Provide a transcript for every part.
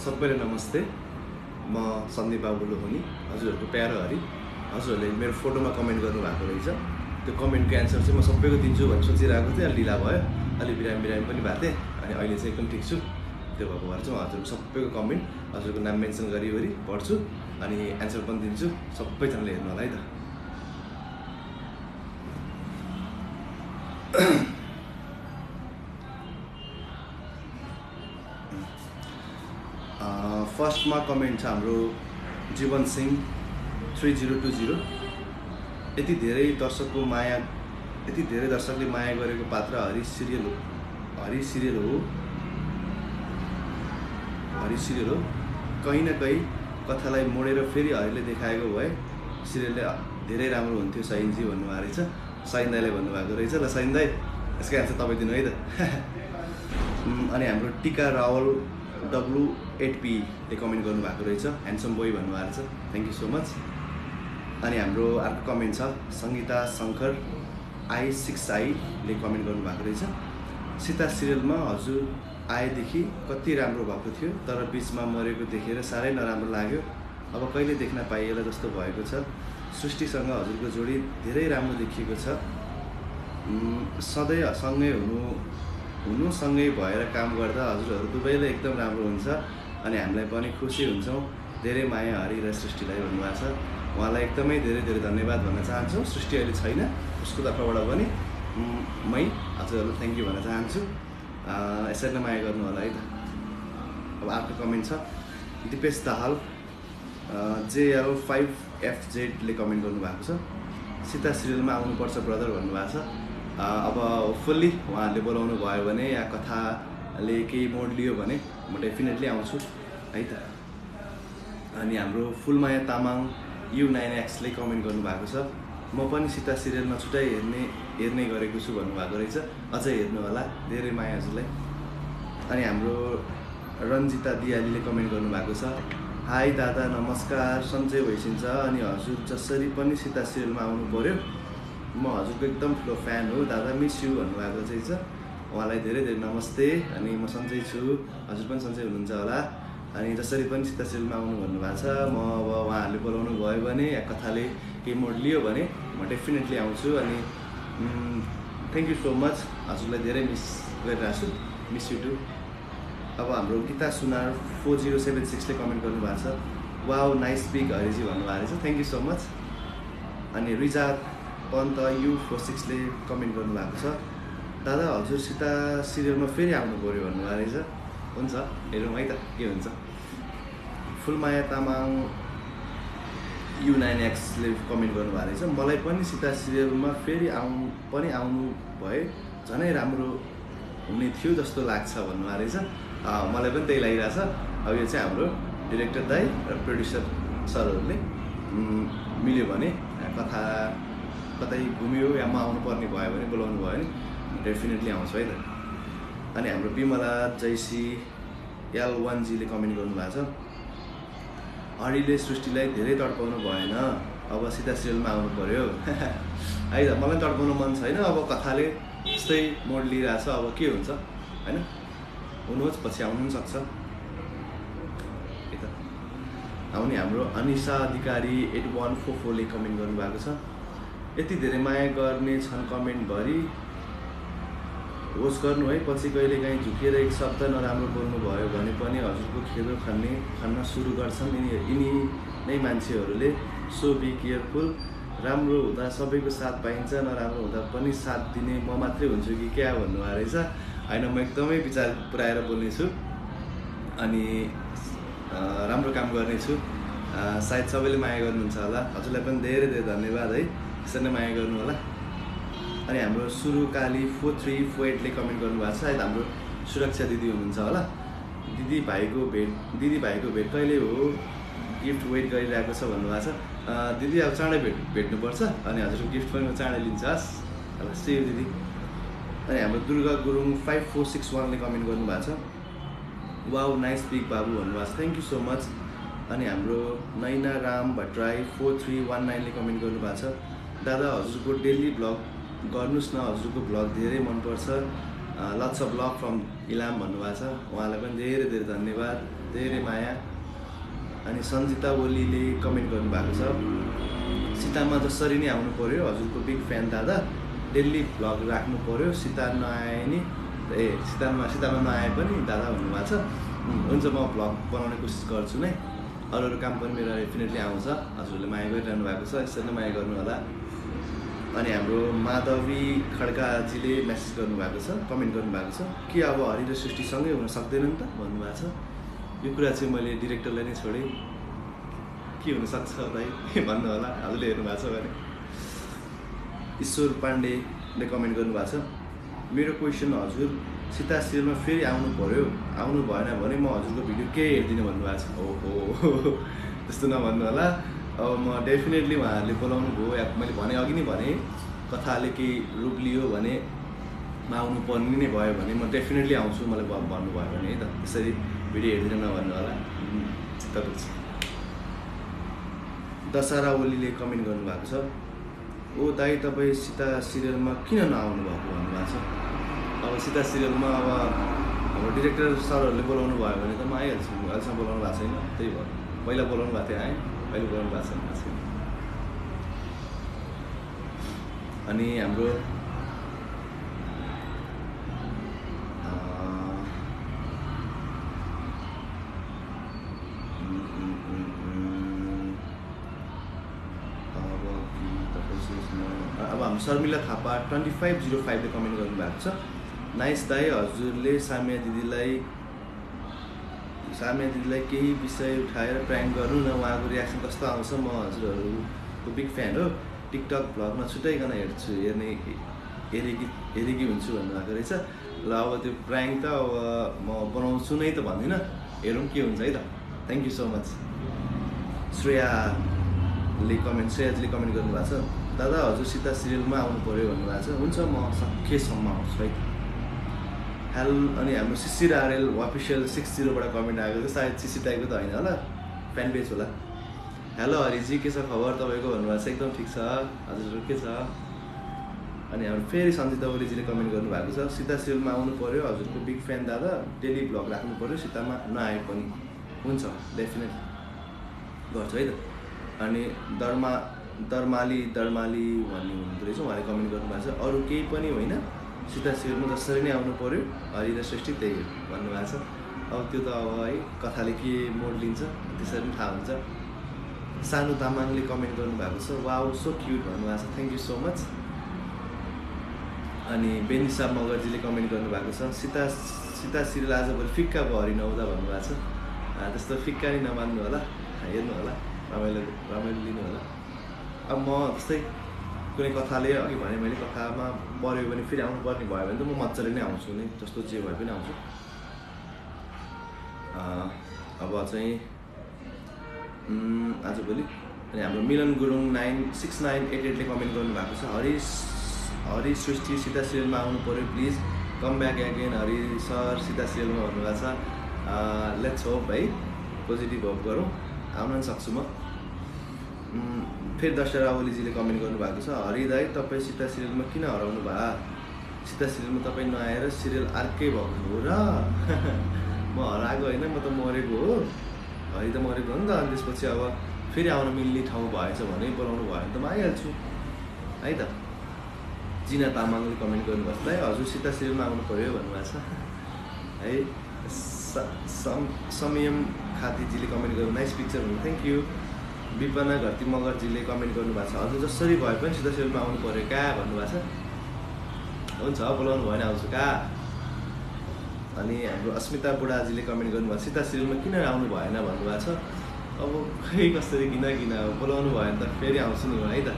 सबैले नमस्ते। म सन्दीप बाबु लोहनी, हजुरहरूको प्यारो हरि। हजुरहरूले मेरो फोटोमा कमेन्ट गर्नुभएको रहेछ। त्यो कमेन्टको एन्सर चाहिँ म सबैको दिन्छु भनेर सोचिरहेको थिएँ। अलि ढिला भयो, अलि बिरामी पनि भएको थिएँ। अनि अहिले चाहिँ एकदम ठिक छु। त्यो भएको भएर चाहिँ म हजुरको सबैको कमेन्ट, हजुरको नाम मेन्सन गरिवरी पढ्छु अनि एन्सर पनि दिन्छु। सबैजनाले हेर्नु होला है त। फर्स्टमा कमेन्ट छ हाम्रो जीवन सिंह 3020। यति धेरै दर्शकले माया गरेको पात्र हरि सिरियल हो। कहीँ न कहीँ कथालाई मोडेर फेरि हरिले देखाएको भए सिरियलले धेरै राम्रो हुन्थ्यो सैनजी भन्नुभएको रहेछ। सैन दाईले भन्नुभएको रहेछ। ल सैन दाई, यसको एन्सर तपाईँ दिनु है त। अनि हाम्रो टिका रावल W8P ले कमेन्ट गर्नुभएको रहेछ। ह्यान्डसम बोय भन्नुभएको रहेछ। Thank you so much. अनि हाम्रो अर्को कमेन्ट छ सङ्गीता शङ्कर I6I ले कमेन्ट गर्नुभएको रहेछ। सीता सिरियलमा हजुर आएदेखि कति राम्रो भएको थियो, तर बिचमा मरेको देखेर साह्रै नराम्रो लाग्यो। अब कहिले देख्न पाइएला जस्तो भएको छ। सृष्टिसँग हजुरको जोडी धेरै राम्रो देखिएको छ। सधैँ सँगै भएर काम गर्दा हजुरहरू दुवैले एकदम राम्रो हुन्छ अनि हामीलाई पनि खुसी हुन्छौँ। धेरै माया हरि र सृष्टिलाई भन्नुभएको छ। उहाँलाई एकदमै धेरै धेरै धन्यवाद भन्न चाहन्छु। सृष्टि अहिले छैन, उसको तर्फबाट पनि मै हजुरहरूलाई थ्याङ्क यू भन्न चाहन्छु। यसरी नै माया गर्नु होला है त। अब अर्को कमेन्ट छ दिपेश दाहाल JL5FZ ले कमेन्ट गर्नुभएको छ। सीता सिरियलमा आउनुपर्छ ब्रदर भन्नुभएको छ। अब होपफुल्ली उहाँहरूले बोलाउनु भयो भने या कथाले केही मोड लियो भने म डेफिनेटली आउँछु है त। अनि हाम्रो फुलमाया तामाङ U9X ले कमेन्ट गर्नुभएको छ। म पनि सीता सिरियलमा छुट्टै हेर्ने गरेको छु भन्नुभएको रहेछ। अझै हेर्नु होला, धेरै माया हजुरलाई। अनि हाम्रो रन्जिता दियालीले कमेन्ट गर्नुभएको छ हाई दादा नमस्कार, सन्चै भइसिन्छ। अनि हजुर जसरी पनि सीता सिरियलमा आउनु पर्यो। म हजुरको एकदम ठुलो फ्यान हो दादा, मिस यु भन्नुभएको चाहिँ छ। उहाँलाई धेरै धेरै नमस्ते। अनि म सन्चै छु, हजुर पनि सन्चै हुनुहुन्छ होला। अनि जसरी पनि सीता सिरियलमा आउनु भन्नुभएको छ। म अब उहाँहरूले बोलाउनु भयो भने या कथाले केही मोड लियो भने म डेफिनेटली आउँछु। अनि थ्याङ्क यू सो मच, हजुरलाई धेरै मिस गरिरहेको छु। Miss you too. अब हाम्रो गीता सुनार 4076 ले कमेन्ट गर्नुभएको छ वाउ नाइस पिक हरिजी भन्नुभएको रहेछ। Thank you so much. अनि रिजात पन्त U46 ले कमेन्ट गर्नुभएको छ दादा हजुर सीता सिरियलमा फेरि आउनु पर्यो भन्नुभएको रहेछ। हुन्छ, हेरौँ है त के हुन्छ। फुलमाया तामाङ U9X ले कमेन्ट गर्नुभएको रहेछ मलाई पनि सीता सिरियलमा फेरि आउनु भए झनै राम्रो हुने थियो जस्तो लाग्छ भन्नुभएको रहेछ। मलाई पनि त्यही लागिरहेछ। अब यो चाहिँ हाम्रो डिरेक्टर दाई र प्रोड्युसर सरहरूले मिल्यो भने कथा कतै घुम्यो या म आउनुपर्ने भयो भने बोलाउनु भयो भने डेफिनेटली आउँछु है त। अनि हाम्रो विमला जैसी L1G ले कमेन्ट गर्नुभएको छ हरिले सृष्टिलाई धेरै तडपाउनु भएन, अब सीता सिरियलमा आउनु पर्यो है त। मलाई तडपाउनु मन छैन। अब कथाले त्यस्तै मोड लिइरहेछ, अब के हुन्छ होइन, हुनुहोस्, पछि आउनु पनि सक्छ है त। अनि हाम्रो अनिसा अधिकारी 8144 ले कमेन्ट गर्नुभएको छ यति धेरै माया गर्ने छन् कमेन्टभरि होस् गर्नु है, पछि कहिले काहीँ झुकेर एक शब्द नराम्रो बोल्नु भयो भने पनि हजुरको खेदो खन्न सुरु गर्छन् यिनी नै मान्छेहरूले। So be careful. राम्रो हुँदा सबैको साथ पाइन्छ, नराम्रो हुँदा पनि साथ दिने म मात्रै हुन्छु कि क्या भन्नुभएको रहेछ। होइन, म एकदमै विचार पुऱ्याएर बोल्नेछु अनि राम्रो काम गर्नेछु। सायद सबैले माया गर्नुहुन्छ होला। हजुरलाई पनि धेरै धेरै धन्यवाद है, यसरी नै माया गर्नु होला। अनि हाम्रो सुरुकाली 4348 ले कमेन्ट गर्नुभएको छ। सायद हाम्रो सुरक्षा दिदी हुनुहुन्छ होला। दिदी भाइको भेट कहिले हो, गिफ्ट वेट गरिरहेको छ भन्नुभएको छ। दिदी अब चाँडै भेट्नुपर्छ अनि हजुरको गिफ्ट पनि म चाँडै लिन्छ हस्। ल सी यू दिदी। अनि हाम्रो दुर्गा गुरुङ 5461 ले कमेन्ट गर्नुभएको छ वाउ नाइस पिक बाबु भन्नुभएको छ। Thank you so much. अनि हाम्रो नैना राम भट्टराई 4319 ले कमेन्ट गर्नुभएको छ दादा हजुरको डेली ब्लग गर्नुस् न, हजुरको ब्लग धेरै मनपर्छ। Lots of love from Ilam भन्नुभएको छ। उहाँलाई पनि धेरै धेरै धन्यवाद। धेरै माया। अनि सन्जिता ओलीले कमेन्ट गर्नुभएको छ, सीतामा जसरी नै आउनु पर्यो, हजुरको बिग फ्यान दादा, डेली भ्लग राख्नु पर्यो, सीता नआए नि सीतामा नआए पनि दादा भन्नुभएको छ। हुन्छ, म भ्लग बनाउने कोसिस गर्छु नै, अरू काम पनि मेरो डेफिनेटली आउँछ। हजुरले माया गरिरहनु भएको छ, यसरी नै माया गर्नु होला। अनि हाम्रो माधवी खड्काजीले मेसेज गर्नुभएको छ, कमेन्ट गर्नुभएको छ कि अब हरि र सृष्टिसँगै हुन सक्दैन नि त भन्नुभएको छ। यो कुरा चाहिँ मैले डिरेक्टरलाई नै छोडेँ, के हुनसक्छ भाइ भन्नु होला, हजुरले हेर्नुभएको छ भने। ईश्वर पाण्डेले कमेन्ट गर्नुभएको छ, मेरो क्वेसन, हजुर सीता सिरियलमा फेरि आउनु पर्यो, आउनु भएन भने म हजुरको भिडियो के हेर्दिनँ भन्नुभएको छ। ओहो, त्यस्तो नभन्नु होला। अब म डेफिनेटली उहाँहरूले बोलाउनु भयो, या मैले भने अघि नै भने कथाले केही रूप लियो भने म आउनु पर्ने नै भयो भने म डेफिनेटली आउँछु, मलाई भन्नुभयो भने है त। त्यसरी भिडियो हेर्दिनँ नभन्नु होला, चित्त बुझ्छ। दशहरा ओलीले कमेन्ट गर्नुभएको छ, ओ दाइ तपाईँ सीता सिरियलमा किन नआउनु भएको भन्नुभएको छ। अब सीता सिरियलमा अब हाम्रो डिरेक्टर सरहरूले बोलाउनु भयो भने त म आइहाल्छु, अहिलेसम्म बोलाउनु भएको छैन, त्यही भयो। पहिला बोलाउनु भएको थियो आएँ, अहिले बोलाउनु भएको छैन। अनि हाम्रो अब हाम्रो शर्मिला थापा 2505ले कमेन्ट गर्नुभएको छ, नाइस दाइ, हजुरले साम्या दिदीलाई केही विषय उठाएर प्र्याङ्क गर्नु न, उहाँको रियाक्सन कस्तो आउँछ, म हजुरहरूको बिग फ्यान हो, टिकटक भ्लगमा छुट्याइकन हेर्छु, हेरेकी हुन्छु भन्नुभएको रहेछ। ल अब त्यो प्र्याङ्क त अब म बनाउँछु नै त भन्दिनँ, हेरौँ के हुन्छ है त। Thank you so much. श्रेयाजीले कमेन्ट गर्नुभएको छ, दादा हजुर सीता सिरियलमा आउनु पर्यो भन्नुभएको छ। हुन्छ, म सकेसम्म आउँछु है। अनि हाम्रो शिशिर आरएल अफिसियल 60बाट कमेन्ट आएको थियो, सायद सिसी टाइपको त होइन होला, फ्यान पेज होला। हेलो हरिजी, के छ खबर तपाईँको भन्नुभएको छ। एकदम ठिक छ, हजुर के छ। अनि हाम्रो फेरि सन्जिता ओलीजीले कमेन्ट गर्नुभएको छ, सीता सिरियलमा आउनु पर्यो, हजुरको बिग फ्यान दादा, डेली भ्लग राख्नु पर्यो, सीतामा नआए पनि हुन्छ, डेफिनेटली गर्छु है त। अनि दर्माली भन्ने हुनुहुँदो रहेछ, उहाँले कमेन्ट गर्नुभएको छ, अरू केही पनि होइन, सीता सिरियलमा जसरी नै आउनु पर्यो, हरि र सृष्टि त्यही भन्नुभएको छ। अब त्यो त अब है कथाले के मोड लिन्छ त्यसरी पनि थाहा हुन्छ। सानु तामाङले कमेन्ट गर्नुभएको छ, वाउ सो क्युट भन्नुभएको छ, थ्याङ्क यू सो मच। अनि बेनिसा मगरजीले कमेन्ट गर्नुभएको छ, सीता सिरियल आजभोलि फिक्का भयो हरि नहुँदा भन्नुभएको छ। त्यस्तो फिक्का नै नमान्नु होला, हेर्नु होला, रमाइलो लिनु होला। अब म जस्तै कुनै कथाले अघि भने मैले कथामा पऱ्यो भने फेरि आउनु पर्ने भयो भने त म मजाले नै आउँछु नै, जस्तो जे भए पनि आउँछु। अब चाहिँ आजभोलि अनि हाम्रो मिलन गुरुङ 96988ले कमेन्ट गर्नुभएको छ, हरि सृष्टि सीता सिरियलमा आउनु पर्यो please, come back again Hari sir Sita सिरियलमा भन्नुभएको छ। लेट्स होप है, पोजिटिभ होप गरौँ, आउन पनि सक्छु म। फेरि दशहरा ओलीजीले कमेन्ट गर्नुभएको छ, हरि दाइ तपाईँ सीता सिरियलमा किन हराउनु भयो, सीता सिरियलमा तपाईँ नआएर सिरियल अर्कै भएको हो र म हराएको होइन, म त मरेको हो, हरि त मरेको हो नि त। अनि त्यसपछि अब फेरि आउन मिल्ने ठाउँ भएछ भने बोलाउनु भयो भने त म आइहाल्छु है त। जिना तामाङले कमेन्ट गर्नुभएको छ, हजुर सीता सिरियलमा आउनु पर्यो भन्नुभएको छ है। समयम खातीजीले कमेन्ट गर्नु, नाइस पिक्चर भन्नु, थ्याङ्क यू। विपना घरती मगरजीले कमेन्ट गर्नुभएको छ, हजुर जसरी भए पनि सीता सिरियलमा आउनु पर्यो का भन्नुभएको छ। हुन्छ, बोलाउनु भएन आउँछु का। अनि हाम्रो अस्मिता बुढाजीले कमेन्ट गर्नुभएको छ, सीता सिरियलमा किन आउनु भएन भन्नुभएको छ। अब खै कसरी किन बोलाउनु भयो भने त फेरि आउँछु नि है त।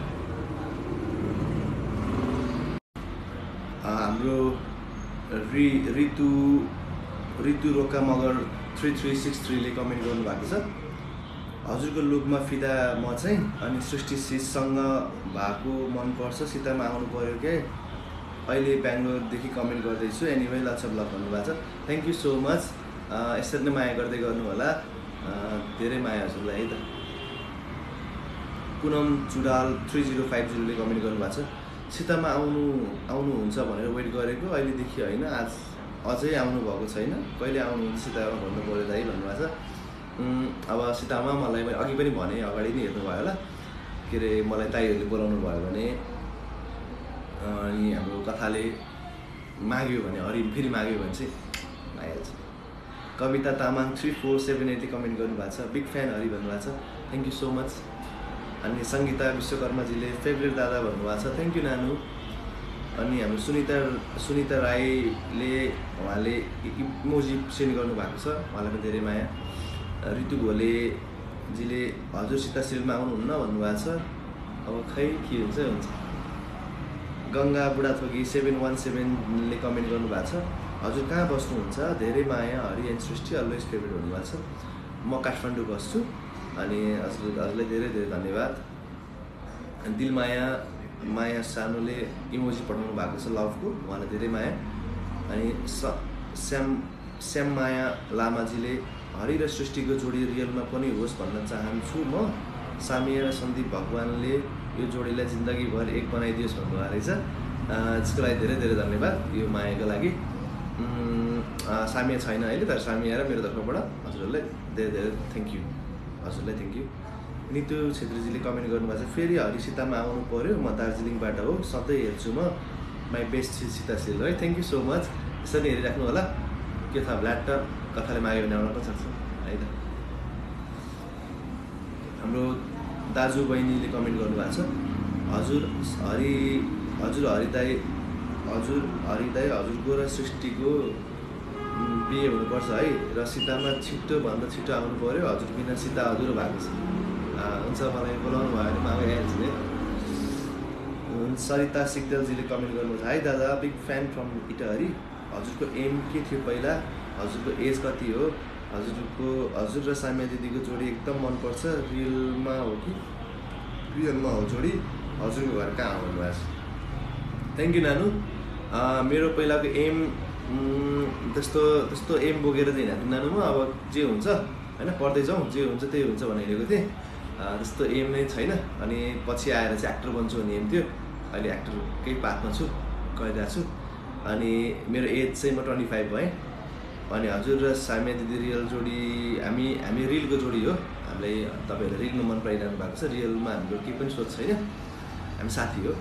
हाम्रो ऋतु रोका मगर 3363ले कमेन्ट गर्नुभएको छ, हजुरको लुकमा फिदा म चाहिँ, अनि सृष्टि सिससँग भएको मनपर्छ, सीतामा आउनु पर्यो क्या, अहिले बेङ्गलोरदेखि कमेन्ट गर्दैछु, एनिवे लट्स अफ लभ भन्नुभएको छ। Thank you so much. यसरी नै माया गर्दै गर्नु होला, धेरै माया हजुरलाई है त। पुनम चुडाल 3050ले कमेन्ट गर्नुभएको छ, सीतामा आउनुहुन्छ भनेर वेट गरेको, अहिलेदेखि होइन, अझै आउनुभएको छैन, कहिले आउनुहुन्छ सीतामा भन्नु पऱ्यो दाइ भन्नुभएको छ। अब सीतामा मलाई अघि पनि भने, अगाडि नै हेर्नुभयो होला, के अरे मलाई दाइहरूले बोलाउनु भयो भने अनि हाम्रो कथाले माग्यो भने, हरि फेरि माग्यो भने चाहिँ आइहाल्छ। कविता तामाङ 3478ले कमेन्ट गर्नुभएको छ, बिग फ्यान हरि भन्नुभएको छ, थ्याङ्क यू सो मच। अनि सङ्गीता विश्वकर्माजीले फेभरेट दादा भन्नुभएको छ, थ्याङ्क यू नानु। अनि हाम्रो सुनिता राईले उहाँले इमोजी सेन्ड गर्नुभएको छ, उहाँलाई पनि धेरै माया। ऋतु घोलेजीले हजुर सीता सिरियलमा आउनुहुन्न भन्नुभएको छ, अब खै के हुन्छ हुन्छ। गङ्गा बुढाथोकी 717ले कमेन्ट गर्नुभएको छ, हजुर कहाँ बस्नुहुन्छ, धेरै माया Hari and Srishti always favourite भन्नुभएको छ। म काठमाडौँ बस्छु अनि हजुरलाई धेरै धेरै धन्यवाद। दिलमाया सानोले इमोजी पठाउनु भएको छ लभको, उहाँलाई धेरै माया। अनि श्याम माया लामाजीले हरि र सृष्टिको जोडी रियलमा पनि होस् भन्न चाहन्छु म। सामिया र सन्दीप भगवानले यो जोडीलाई जिन्दगीभर एक बनाइदियोस् भन्नुभएको रहेछ, त्यसको लागि धेरै धेरै धन्यवाद यो मायाको लागि। सामिया छैन अहिले, तर सामिया र मेरो तर्फबाट हजुरहरूलाई धेरै धेरै थ्याङ्क यू, हजुरलाई थ्याङ्क यू। नितु छेत्रीजीले कमेन्ट गर्नुभएको छ, फेरि हरि सीतामा आउनु पऱ्यो, म दार्जिलिङबाट हो, सधैँ हेर्छु म, माई बेस्ट सीता सिरियल है, थ्याङ्क यू सो मच। यसरी हेरिराख्नु होला, के थाहा ल्यापटप कथाले माग्यो भने आउन पनि सक्छ है त। हाम्रो दाजु बहिनीले कमेन्ट गर्नुभएको छ, हजुर हरि दाई हजुरको र सृष्टिको बिहे हुनुपर्छ है, र सीतामा छिटोभन्दा छिटो आउनु पऱ्यो, हजुर बिना सीता अधुरो भएको छ। हुन्छ, मलाई बोलाउनु भयो भने म आइहाल्छु नि। सरिता सिक्देलजीले कमेन्ट गर्नुहुन्छ, हाई दादा, बिग फ्यान फ्रम इटहरी, हजुरको एम के थियो पहिला, हजुरको एज कति हो, हजुर र सामिया दिदीको जोडी एकदम मनपर्छ, रियलमा हो जोडी, हजुरको घर कहाँ हो भन्नुभएको छ। थ्याङ्क यू नानु। मेरो पहिलाको एम त्यस्तो एम बोकेर चाहिँ हिँडेको नानु, म अब जे हुन्छ होइन पढ्दै जाउँ, जे हुन्छ त्यही हुन्छ भनेर हिँडेको थिएँ, त्यस्तो एम नै छैन। अनि पछि आएर चाहिँ एक्टर बन्छु भन्ने एम थियो, अहिले एक्टरकै पाथमा छु, गरिरहेको छु। अनि मेरो एज चाहिँ म 25 भएँ। अनि हजुर र सामिया दिदी रियल जोडी, हामी रिलको जोडी हो, हामीलाई तपाईँहरूले रिलमा मन पराइरहनु भएको छ, रियलमा हाम्रो केही पनि सोच छैन, हामी साथी हो।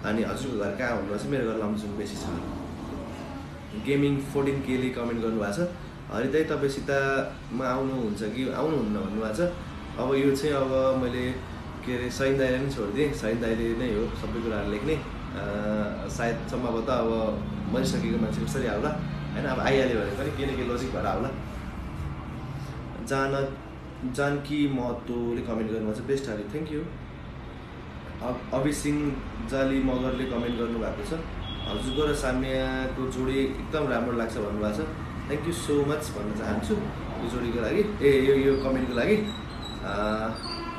अनि हजुरको घर कहाँ भन्नुभएको छ, मेरो घर लमजुङ बेसी छ। गेमिङ 14Kले कमेन्ट गर्नुभएको छ, हरि दाइ तपाईँ सीतामा आउनुहुन्छ कि आउनुहुन्न भन्नुभएको छ। अब यो चाहिँ अब मैले के अरे सैन दाइले नै छोडिदिएँ, सैन दाइले नै हो सबै कुराहरू लेख्ने, सायद सम्भवतः अब मरिसकेको मान्छे कसरी आउला होइन, अब आइहाल्यो भने पनि केही न केही लजिक भएर आउला। जानकी महतोले कमेन्ट गर्नुभएको छ, बेस्ट हरि, थ्याङ्क यू। अभिसिङ जाली मगरले कमेन्ट गर्नुभएको छ, हजुरको र सामियाको जोडी एकदम राम्रो लाग्छ भन्नुभएको छ, थ्याङ्क यू सो मच भन्न चाहन्छु यो जोडीको लागि, यो कमेन्टको लागि।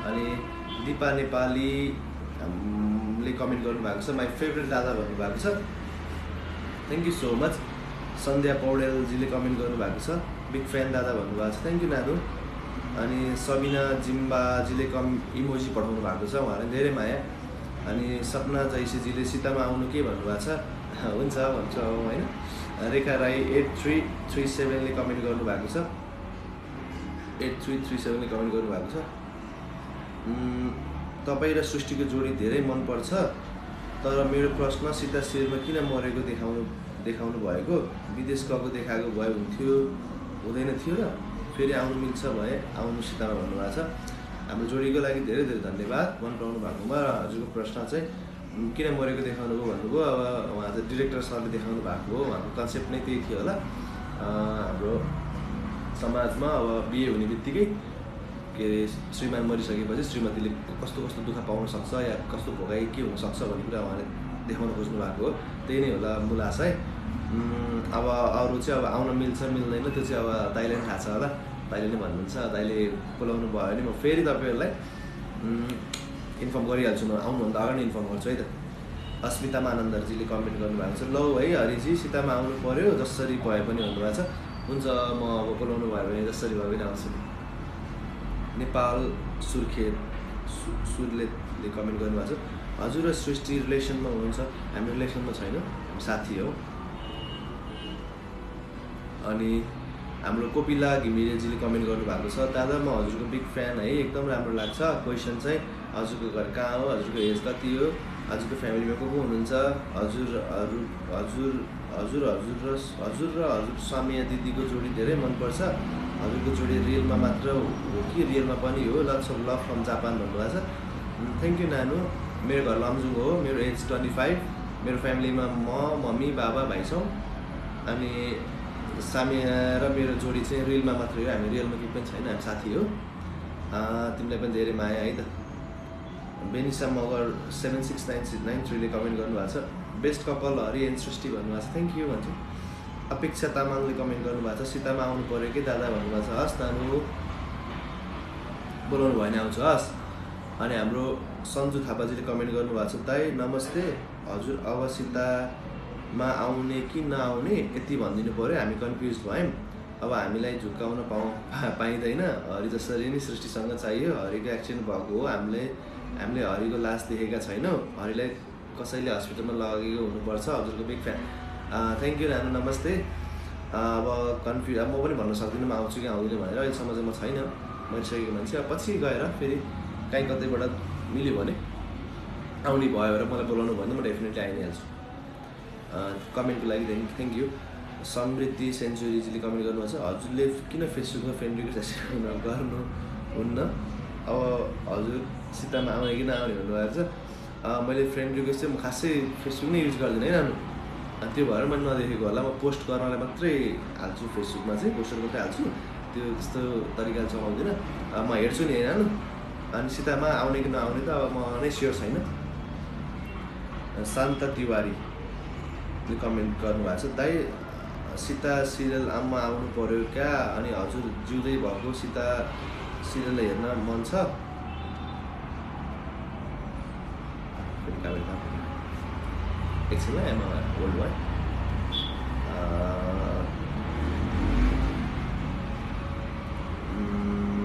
अनि दिपा नेपालीले कमेन्ट गर्नुभएको छ, माई फेभरेट दादा भन्नुभएको छ, thank you so much. Sandhya पौडेलजीले कमेन्ट गर्नुभएको छ, बिग फ्यान दादा भन्नुभएको छ, थ्याङ्क यू नानु। अनि सबिना जिम्बाजीले इमोजी पठाउनु भएको छ, उहाँलाई धेरै माया। अनि सपना जैसीजीले सीतामा आउनु के भन्नुभएको छ, हुन्छ भन्छु अब होइन। रेखा राई 8337ले कमेन्ट गर्नुभएको छ, 8337ले कमेन्ट गर्नुभएको छ, तपाईँ र सृष्टिको जोडी धेरै मनपर्छ, तर मेरो प्रश्न सीता सिरियलमा किन मरेको देखाउनु भएको, विदेश गएको देखाएको भए हुन्थ्यो हुँदैन थियो र फेरि आउनु मिल्छ भए आउनु सीतामा भन्नुभएको छ। हाम्रो जोडीको लागि धेरै धेरै धन्यवाद मन पराउनु भएकोमा। र हजुरको प्रश्न चाहिँ किन मरेको देखाउनु भयो भन्नुभयो, अब उहाँ चाहिँ डिरेक्टर सरले देखाउनु भएको हो, उहाँको कन्सेप्ट नै त्यही थियो होला। हाम्रो समाजमा अब बिहे हुने बित्तिकै के अरे श्रीमान मरिसकेपछि श्रीमतीले कस्तो कस्तो दुःख पाउन सक्छ या कस्तो भोगाइ के हुनसक्छ भन्ने कुरा उहाँले देखाउन खोज्नु भएको हो, त्यही नै होला मूल आशय। अब अरू चाहिँ अब आउन मिल्छ मिल्दैन त्यो चाहिँ अब दाइले पनि थाहा छ होला, दाइले नै भन्नुहुन्छ, दाइले बोलाउनु भयो भने म फेरि तपाईँहरूलाई इन्फर्म गरिहाल्छु, म आउनुभन्दा अगाडि नै इन्फर्म गर्छु है त। अस्मिता मानन्दरजीले कमेन्ट गर्नुभएको छ, लौ है हरिजी सीतामा आउनु पऱ्यो जसरी भए पनि भन्नुभएको छ, हुन्छ म अब बोलाउनु भयो भने जसरी भए पनि आउँछु। नेपाल सुरले कमेन्ट गर्नुभएको छ, हजुर र सृष्टि रिलेसनमा हुनुहुन्छ, हामी रिलेसनमा छैन, हामी साथी हौ। अनि हाम्रो कोपिला घिमिरेजीले कमेन्ट गर्नुभएको छ, दादा म हजुरको बिग फ्यान है, एकदम राम्रो लाग्छ। क्वेसन चाहिँ हजुरको घर कहाँ हो, हजुरको एज कति हो, हजुरको फ्यामिलीमा को हुनुहुन्छ, हजुर हजुर हजुर हजुर र हजुर स्वामी दिदीको जोडी धेरै मनपर्छ, हजुरको जोडी रियलमा मात्र हो कि रियलमा पनि हो, lots of love from Japan भन्नुभएको छ। थ्याङ्क यू नानु। मेरो घर लमजुङ हो, मेरो एज 25, मेरो फ्यामिलीमा म, मम्मी, बाबा, भाइ छौँ। अनि सामिया र मेरो जोडी चाहिँ रियलमा मात्रै हो, हामी रियलमा केही पनि छैन, हामी साथी हो। तिमीलाई पनि धेरै माया है त। बेनिसा मगर 769693ले कमेन्ट गर्नुभएको छ, बेस्ट कपाल हरि एन्ड सृष्टि भन्नुभएको छ, थ्याङ्क यू भन्छु। अपेक्षा तामाङले कमेन्ट गर्नुभएको छ, सीतामा आउनु पऱ्यो कि दादा भन्नुभएको छ, हस् नानु बोलाउनु भएन आउँछु हस्। अनि हाम्रो सन्जु थापाजीले कमेन्ट गर्नुभएको छ, दाइ नमस्ते हजुर, अब सीतामा आउने कि नआउने यति भनिदिनु पऱ्यो, हामी कन्फ्युज भयौँ। अब हामीलाई झुक्काउन पाइँदैन, हरि जसरी नै सृष्टिसँग चाहियो, हरिको एक्सिडेन्ट भएको हो, हामीले हरिको लास देखेका छैनौँ, हरिलाई कसैले हस्पिटलमा लगेको हुनुपर्छ, हजुरको बिग फ्यान। थ्याङ्क यू नानु, नमस्ते। अब अब म पनि भन्न सक्दिनँ म आउँछु कि आउँदिनँ भनेर, अहिलेसम्म चाहिँ म छैन, मरिसकेको मान्छे। अब पछि गएर फेरि कहीँ कतैबाट मिल्यो भने आउने भयो र मलाई बोलाउनु भने म डेफिनेटली आइ नै हाल्छु। कमेन्टको लागि थ्याङ्क यू। समृद्धि सेन्चुरीजीले कमेन्ट गर्नुभएको छ, हजुरले किन फेसबुकमा फ्रेन्ड रिक्वेस्ट गर्नुहुन्न, अब हजुर सीतामा आउने कि नआउने भन्नुभएको छ। मैले फ्रेन्ड रिक्वेस्ट चाहिँ म खासै फेसबुक नै युज गर्दिनँ है नानु, त्यो भएर मैले नदेखेको होला। म पोस्ट गर्नलाई मात्रै हाल्छु, फेसबुकमा चाहिँ पोस्टर मात्रै हाल्छु, त्यो त्यस्तो तरिकाले चलाउँदिनँ। म हेर्छु नि है नानु। अनि सीतामा आउने कि नआउने त अब म नै स्योर छैन। शान्ता तिवारीले कमेन्ट गर्नुभएको छ, दाइ सीता सिरियल आमा आउनु पऱ्यो क्या, अनि हजुर जिउँदै भएको सीता सिरियल हेर्न मन छ। एकछिनलाई एमा होल्ड भयो।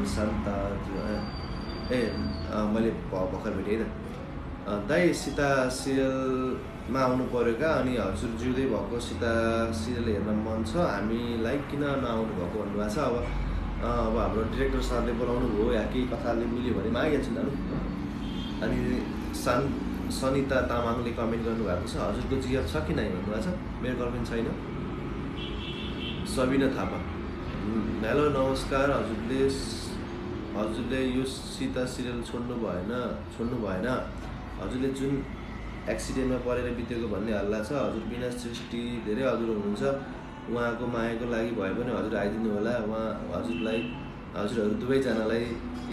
शान्ता मैले भर्खर भेटेँ है त। दाइ सीता सिरियलमा आउनु पऱ्यो क्या, अनि हजुर जिउँदै भएको सीता सिरियल हेर्न मन छ, हामीलाई किन नआउनु भएको भन्नुभएको छ। अब हाम्रो डिरेक्टर सरले बोलाउनु भयो या केही कथाले मिल्यो भने म आइहाल्छु नानु। अनि सनिता तामाङले कमेन्ट गर्नुभएको छ, हजुरको जिएफ छ कि नै भन्नुभएको छ, मेरो गर्लफ्रेन्ड छैन। सबिना थापा, हेलो नमस्कार, हजुरले यो सीता सिरियल छोड्नु भएन, हजुरले जुन एक्सिडेन्टमा परेर बितेको भन्ने हल्ला छ, हजुर बिना सृष्टि धेरै हजुर हुनुहुन्छ, उहाँको मायाको लागि भए पनि हजुर आइदिनु होला। हजुरहरू दुवैजनालाई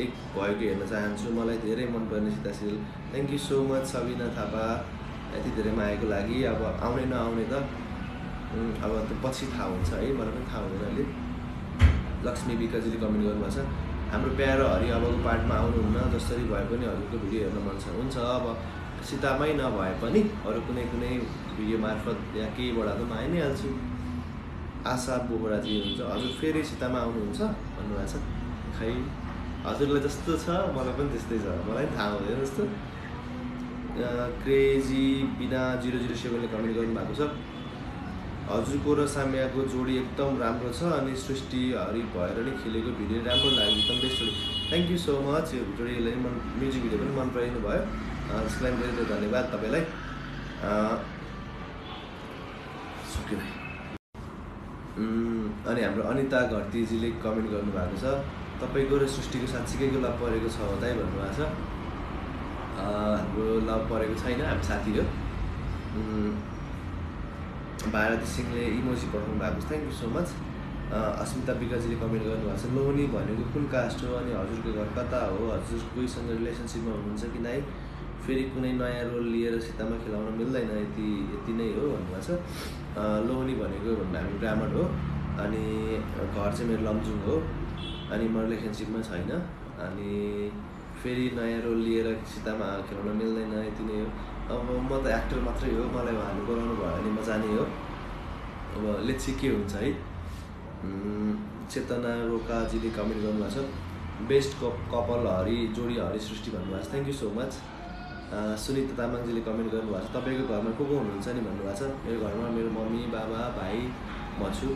एक भएको हेर्न चाहन्छु, मलाई धेरै मनपर्ने Sita serial. Thank you so much Sabina Thapa, यति धेरै मायाको लागि। अब आउने नआउने त अब त्यो पछि थाहा हुन्छ है, मलाई पनि थाहा हुँदैन अहिले। लक्ष्मी विकासजीले कमेन्ट गर्नुभएको छ, हाम्रो प्यारो हरि अबको पार्टमा आउनुहुन्न, जसरी भए पनि हजुरको भिडियो हेर्न मन छ। हुन्छ, अब सीतामै नभए पनि अरू कुनै भिडियो मार्फत या केहीबाट त म आइ नै हाल्छु। आशा बोहराजी हुन्छ, हजुर फेरि सीतामा आउनुहुन्छ भन्नुभएको छ। खै हजुरलाई जस्तो छ मलाई पनि त्यस्तै छ, मलाई थाहा हुँदैन जस्तो। क्रेजी बिना 007ले कमेन्ट गर्नुभएको छ, हजुरको र साम्याको जोडी एकदम राम्रो छ, अनि सृष्टि हरि भएर नै खेलेको भिडियो राम्रो लाग्यो, एकदम बेस्ट जोडी। Thank you so much. यो जोडीलाई म्युजिक भिडियो पनि मन पराइनु भयो, त्यसलाई धेरै धन्यवाद तपाईँलाई। सक्यो भाइ। अनि हाम्रो अनिता घरतीजीले कमेन्ट गर्नुभएको छ, तपाईँको र सृष्टिको साँच्चीकैको लभ परेको छ दाइ भन्नुभएको छ। हाम्रो लभ परेको छैन, हामी साथी हो। भारती सिंहले इमोजी पठाउनु भएको छ, thank you so much. Asmita विकासजीले कमेन्ट गर्नुभएको छ, लोहनी भनेको कुन कास्ट हो, अनि हजुरको घर कता हो, हजुर कोहीसँग रिलेसनसिपमा हुनुहुन्छ कि नै, फेरि कुनै नयाँ रोल लिएर सीतामा खेलाउन मिल्दैन, यति नै हो भन्नुभएको छ। लोहनी भनेको हामी ब्राह्मण हो, अनि घर चाहिँ मेरो लमजुङ हो, अनि म रिलेसनसिपमा छैन, अनि फेरि नयाँ रोल लिएर सीतामा खेलाउन मिल्दैन, यति नै हो। अब म त एक्टर मात्रै हो, मलाई उहाँले बोलाउनु भयो भने म जाने हो। अब लेट्स सी के हुन्छ है। चेतना रोकाजीले कमेन्ट गर्नुभएको छ, बेस्ट कपाल हरि जोडी हरि सृष्टि भन्नुभएको छ, thank you so much. Sunita तामाङजीले कमेन्ट गर्नुभएको छ, तपाईँको घरमा को हुनुहुन्छ नि भन्नुभएको छ। मेरो घरमा मेरो मम्मी बाबा भाइ म छु।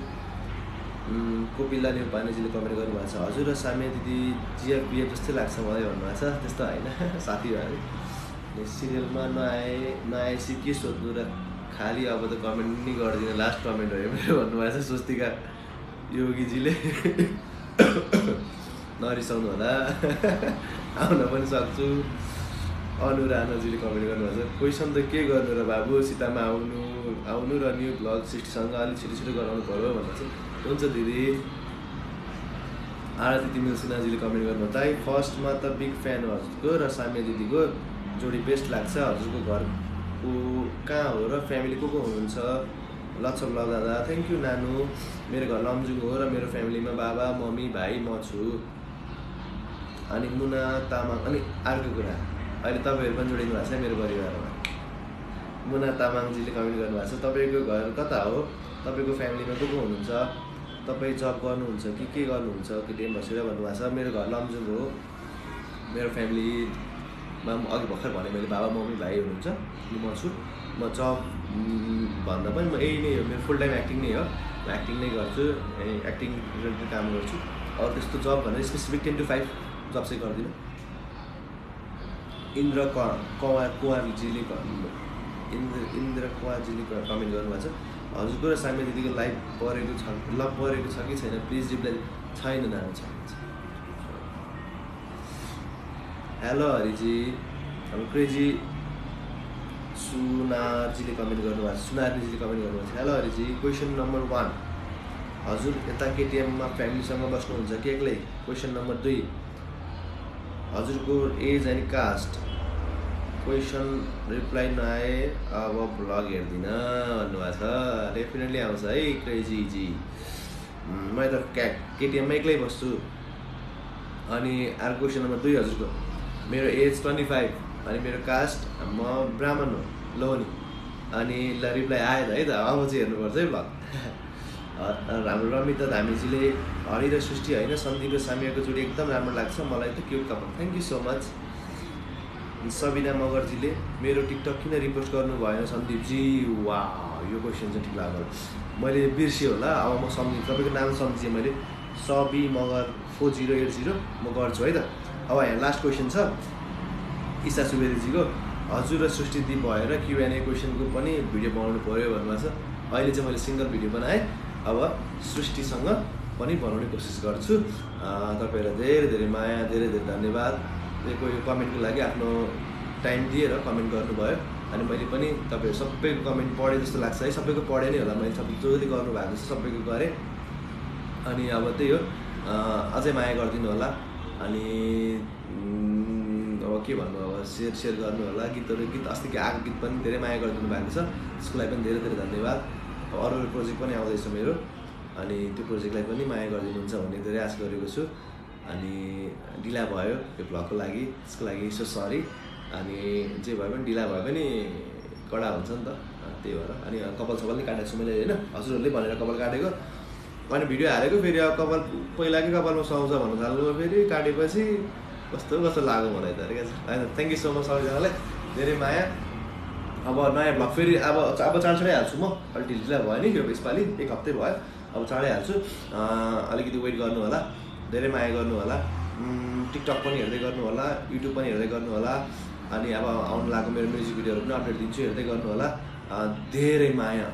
कोपिला नेपालीजीले कमेन्ट गर्नुभएको छ, हजुर र साम्या दिदी जिएफबिएफ जस्तै लाग्छ मलाई भन्नुभएको छ। त्यस्तो होइन साथीभाइ, सिरियलमा नआएपछि के सोध्नु र खालि अब त कमेन्ट नि गरिदिनु, लास्ट कमेन्ट हो मेरो भन्नुभएको छ स्वस्तिका योगीजीले। नरिसाउनु होला, आउन पनि सक्छु। अनुरानाजीले कमेन्ट गर्नुभएको छ, क्वेसन त के गर्नु र बाबु, सीतामा आउनु र न्यू ब्लग 60सँग अलिक छिटो गराउनु पऱ्यो भन्नुहुन्छ। हुन्छ दिदी। आरती तिमिल सिन्हाजीले कमेन्ट गर्नुभयो, ताई फर्स्टमा त बिग फ्यान हो हजुरको र साम्या दिदीको जोडी बेस्ट लाग्छ। हजुरको घरको कहाँ हो र फ्यामिली को हुनुहुन्छ? लक्ष्य ब्लग दादा, थ्याङ्क यू नानु। मेरो घर लमजुङ हो र मेरो फ्यामिलीमा बाबा मम्मी भाइ म छु। अनि मुना तामाङ। अनि अर्को कुरा, अहिले तपाईँहरू पनि जोडिनु भएको छ मेरो परिवारमा। मुना तामाङजीले कमेन्ट गर्नुभएको छ, तपाईँको घर कता हो? तपाईँको फ्यामिलीमा को हुनुहुन्छ? तपाईँ जब गर्नुहुन्छ कि के गर्नुहुन्छ? केटिएम बसेर भन्नुभएको छ। मेरो घर लमजुङ हो। मेरो फ्यामिलीमा अघि भर्खर भने मैले बाबा मम्मी भाइ हुनुहुन्छ, म छु। म जब भन्दा पनि म यही नै हो, मेरो फुल टाइम एक्टिङ नै हो। म एक्टिङ नै गर्छु, एक्टिङ रिलेटेड काम गर्छु। अरू त्यस्तो जब भनेर स्पेसिफिक 10 to 5 जब चाहिँ गर्दिनँ। इन्द्र कुवारजीले कमेन्ट गर्नुभएको छ, हजुरको र साम्या दिदीको लाइभ परेको छ कि छैन प्लिज रिप्लाई। छैन नाम छ। हेलो हरिजी। अब क्रेजी सुनारजीले कमेन्ट गर्नुभएको छ, सुनारजीले कमेन्ट गर्नुभएको छ, हेलो हरिजी। क्वेसन नम्बर 1, हजुर यता केटिएममा फ्यामिलीसँग बस्नुहुन्छ कि एक्लै? क्वेसन नम्बर 2, हजुरको age and caste? Question reply नआए अब भ्लग हेर्दिनँ भन्नुभएको छ। डेफिनेटली आउँछ है क्रेजीजी। म त केटिएममा एक्लै बस्छु। अनि अर्को क्वेसन नम्बर 2, हजुरको मेरो एज 25 अनि मेरो कास्ट म ब्राह्मण हो लोनी। अनि ल रिप्लाई आयो त है त, अब चाहिँ हेर्नुपर्छ है भ्लग। हाम्रो रमिता धामीजीले, हरि र सृष्टि होइन सन्दीप र साम्याको जोडी एकदम राम्रो लाग्छ मलाई त, cute couple. Thank you so much. सबिना मगरजीले, मेरो टिकटक किन रिपोस्ट गर्नु भएन सन्दीपजी? वा, यो क्वेसन चाहिँ ठिक लाग्यो, मैले बिर्सेँ होला। अब म सम्झिँ, तपाईँको नाम सम्झेँ मैले, सबी मगर 4080 म गर्छु है त। अब यहाँ लास्ट क्वेसन छ ईशा सुवेदीजीको, हजुर र सृष्टि दिदी भएर Q&A क्वेसनको पनि भिडियो बनाउनु पऱ्यो भन्नुभएको छ। अहिले चाहिँ मैले सिङ्गल भिडियो बनाएँ, अब सृष्टिसँग पनि बनाउने कोसिस गर्छु। तपाईँहरूलाई धेरै धेरै माया, धेरै धेरै धन्यवाद यो कमेन्टको लागि। आफ्नो टाइम दिएर कमेन्ट गर्नुभयो। अनि मैले पनि तपाईँहरू सबैको कमेन्ट पढेँ जस्तो लाग्छ है, सबैको पढेँ नै होला, मैले सबै जसले गर्नुभएको छ सबैको गरेँ। अनि अब त्यही हो, अझै माया गरिदिनु होला। अनि अब के भन्नु, अब सेयर गर्नु होला। गीत अस्तिको आएको गीत पनि धेरै माया गरिदिनु भएको छ, त्यसको लागि पनि धेरै धेरै धन्यवाद। अब अरू प्रोजेक्ट पनि आउँदैछ मेरो, अनि त्यो प्रोजेक्टलाई पनि माया गरिदिनुहुन्छ भन्ने धेरै आशा गरेको छु। अनि ढिला भयो यो भ्लगको लागि, त्यसको लागि सो सरी। अनि जे भए पनि ढिला भए पनि कडा हुन्छ नि त, त्यही भएर। अनि कपाल सपाल नै काटेको छु मैले होइन, हजुरहरूले भनेर कपाल काटेको। अनि भिडियो हालेको, फेरि अब कपाल पहिलाकै कपालमा सुहाउँछ भन्नु थाल्नु, फेरि काटेपछि कस्तो लाग्यो मलाई त होइन। थ्याङ्क यू सो मच सबैजनालाई, धेरै माया। अब नयाँ भ्लग फेरि अब चाँडै हाल्छु म, अलि ढिला भयो नि यो यसपालि, 1 हप्तै भयो। अब चाँडै हाल्छु, अलिकति वेट गर्नु होला, धेरै माया गर्नु होला। टिकटक पनि हेर्दै गर्नु होला, युट्युब पनि हेर्दै गर्नु होला। अनि अब आउनु लागेको मेरो म्युजिक भिडियोहरू पनि अपडेट दिन्छु, हेर्दै गर्नु होला। धेरै माया।